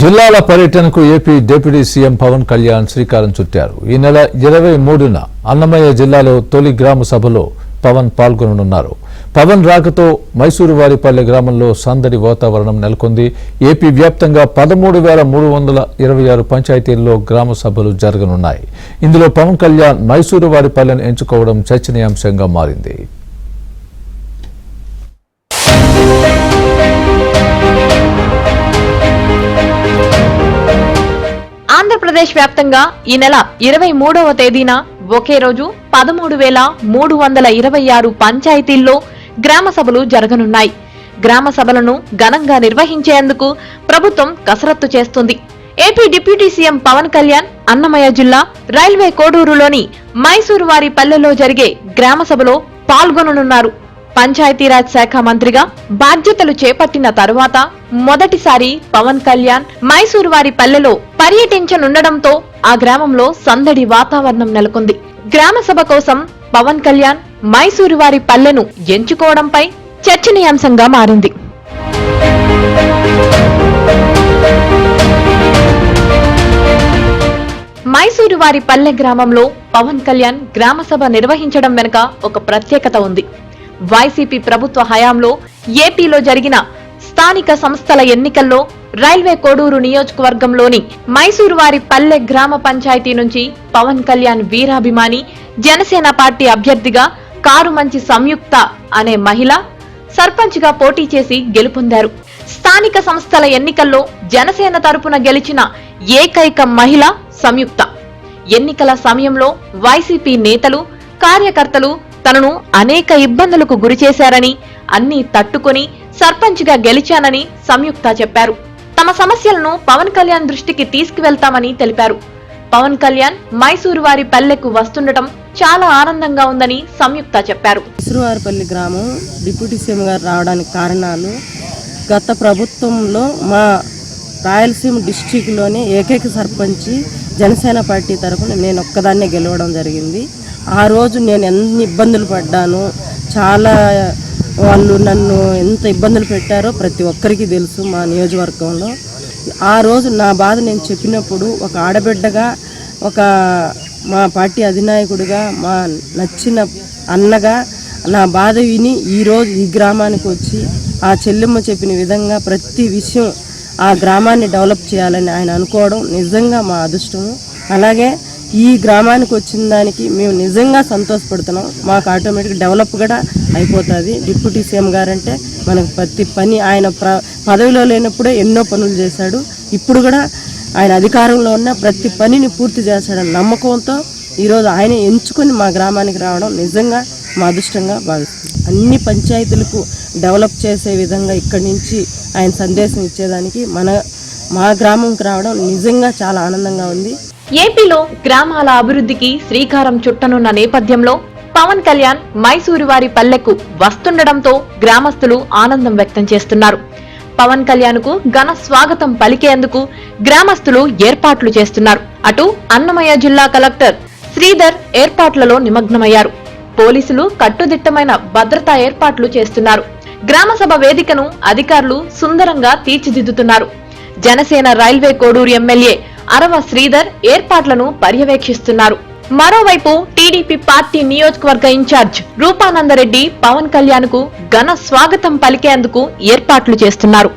జిల్లాల పర్యటనకు AP deputy CM Pawan Kalyan శ్రీకారం చుట్టారు. ఈ నెల 23న అన్నమయ్య జిల్లాలో తొలి గ్రామ సభలో పవన్ పాల్గొననున్నారు. పవన్ రాకతో మైసూరువారిపల్లె గ్రామంలో సందడి వాతావరణం నెలకొంది. ఏపీ వ్యాప్తంగా 13,326 పంచాయతీల్లో గ్రామ సభలు జరగనున్నాయి. ఇందులో పవన్ కళ్యాణ్ మైసూరువారిపల్లెను ఎంచుకోవడం చర్చనీయాంశంగా మారింది. ఆంధ్రప్రదేశ్ వ్యాప్తంగా ఈ నెల 23వ తేదీన ఒకే రోజు 13,326 పంచాయతీల్లో గ్రామ సభలు జరగనున్నాయి. గ్రామ సభలను ఘనంగా నిర్వహించేందుకు ప్రభుత్వం కసరత్తు చేస్తుంది. AP deputy CM Pawan Kalyan Annamayya జిల్లా రైల్వే కోడూరులోని మైసూరువారిపల్లెలో జరిగే గ్రామ సభలో పాల్గొననున్నారు. పంచాయతీరాజ్ శాఖ మంత్రిగా బాధ్యతలు చేపట్టిన తరువాత మొదటిసారి పవన్ కళ్యాణ్ మైసూరువారిపల్లెలో పర్యటించనుండడంతో ఆ గ్రామంలో సందడి వాతావరణం నెలకొంది. గ్రామ సభ కోసం పవన్ కళ్యాణ్ మైసూరువారిపల్లెను ఎంచుకోవడంపై చర్చనీయాంశంగా మారింది. మైసూరువారిపల్లె గ్రామంలో పవన్ కళ్యాణ్ గ్రామ సభ నిర్వహించడం వెనుక ఒక ప్రత్యేకత ఉంది. వైసీపీ ప్రభుత్వ హయాంలో ఏపీలో జరిగిన స్థానిక సంస్థల ఎన్నికల్లో రైల్వే కోడూరు నియోజకవర్గంలోని మైసూరువారిపల్లె గ్రామ పంచాయతీ నుంచి పవన్ కళ్యాణ్ వీరాభిమాని జనసేన పార్టీ అభ్యర్థిగా కారుమంచి సంయుక్త అనే మహిళ సర్పంచ్ గా పోటీ చేసి గెలుపొందారు. స్థానిక సంస్థల ఎన్నికల్లో జనసేన తరపున గెలిచిన ఏకైక మహిళ సంయుక్త. ఎన్నికల సమయంలో వైసీపీ నేతలు, కార్యకర్తలు తనను అనేక ఇబ్బందులకు గురిచేశారని, అన్నీ తట్టుకుని సర్పంచ్ గా గెలిచానని సంయుక్త చెప్పారు. తమ సమస్యలను పవన్ కళ్యాణ్ దృష్టికి తీసుకువెళ్తామని తెలిపారు. పవన్ కళ్యాణ్ మైసూరువారిపల్లెకు వస్తుండటం చాలా ఆనందంగా ఉందని సంయుక్త చెప్పారు. మైసూరువారిపల్లి గ్రామం డిప్యూటీ సీఎం గారు రావడానికి కారణాలు, గత ప్రభుత్వంలో మా రాయలసీమ డిస్టిక్లోనే ఏకైక సర్పంచి జనసేన పార్టీ తరఫున నేను ఒక్కదాన్నే గెలవడం జరిగింది. ఆ రోజు నేను ఎన్ని ఇబ్బందులు పడ్డాను, చాలా వాళ్ళు నన్ను ఎంత ఇబ్బందులు పెట్టారో ప్రతి ఒక్కరికి తెలుసు మా నియోజకవర్గంలో. ఆ రోజు నా బాధ నేను చెప్పినప్పుడు ఒక ఆడబిడ్డగా, ఒక మా పార్టీ అధినాయకుడిగా, మా నచ్చిన అన్నగా నా బాధ విని ఈరోజు ఈ గ్రామానికి వచ్చి ఆ చెల్లెమ్మ చెప్పిన విధంగా ప్రతి విషయం ఆ గ్రామాన్ని డెవలప్ చేయాలని ఆయన అనుకోవడం నిజంగా మా అదృష్టము. అలాగే ఈ గ్రామానికి వచ్చిన దానికి మేము నిజంగా సంతోషపడుతున్నాం. మాకు ఆటోమేటిక్ డెవలప్ కూడా అయిపోతుంది. డిప్యూటీ సీఎం గారంటే మనకు ప్రతి పని ఆయన పదవిలో లేనప్పుడే ఎన్నో పనులు చేశాడు. ఇప్పుడు కూడా ఆయన అధికారంలో ఉన్న ప్రతి పనిని పూర్తి చేశాడని నమ్మకంతో ఈరోజు ఆయన ఎంచుకొని మా గ్రామానికి రావడం నిజంగా మా అదృష్టంగా భావిస్తుంది. అన్ని పంచాయతీలకు డెవలప్ చేసే విధంగా ఇక్కడి నుంచి ఆయన సందేశం ఇచ్చేదానికి మా గ్రామంకి రావడం నిజంగా చాలా ఆనందంగా ఉంది. ఏపీలో గ్రామాల అభివృద్ధికి శ్రీకారం చుట్టనున్న నేపథ్యంలో పవన్ కళ్యాణ్ మైసూరువారిపల్లెకు వస్తుండడంతో గ్రామస్తులు ఆనందం వ్యక్తం చేస్తున్నారు. పవన్ కళ్యాణ్ కు ఘన స్వాగతం పలికేందుకు గ్రామస్తులు ఏర్పాట్లు చేస్తున్నారు. అటు అన్నమయ్య జిల్లా కలెక్టర్ శ్రీధర్ ఏర్పాట్లలో నిమగ్నమయ్యారు. పోలీసులు కట్టుదిట్టమైన భద్రతా ఏర్పాట్లు చేస్తున్నారు. గ్రామ సభ వేదికను అధికారులు సుందరంగా తీర్చిదిద్దుతున్నారు. జనసేన రైల్వే కోడూరు ఎమ్మెల్యే అరవ శ్రీధర్ ఏర్పాట్లను పర్యవేక్షిస్తున్నారు. మరోవైపు టీడీపీ పార్టీ నియోజకవర్గ ఇన్ఛార్జ్ రూపానందరెడ్డి పవన్ కళ్యాణ్ కు ఘన స్వాగతం పలికేందుకు ఏర్పాట్లు చేస్తున్నారు.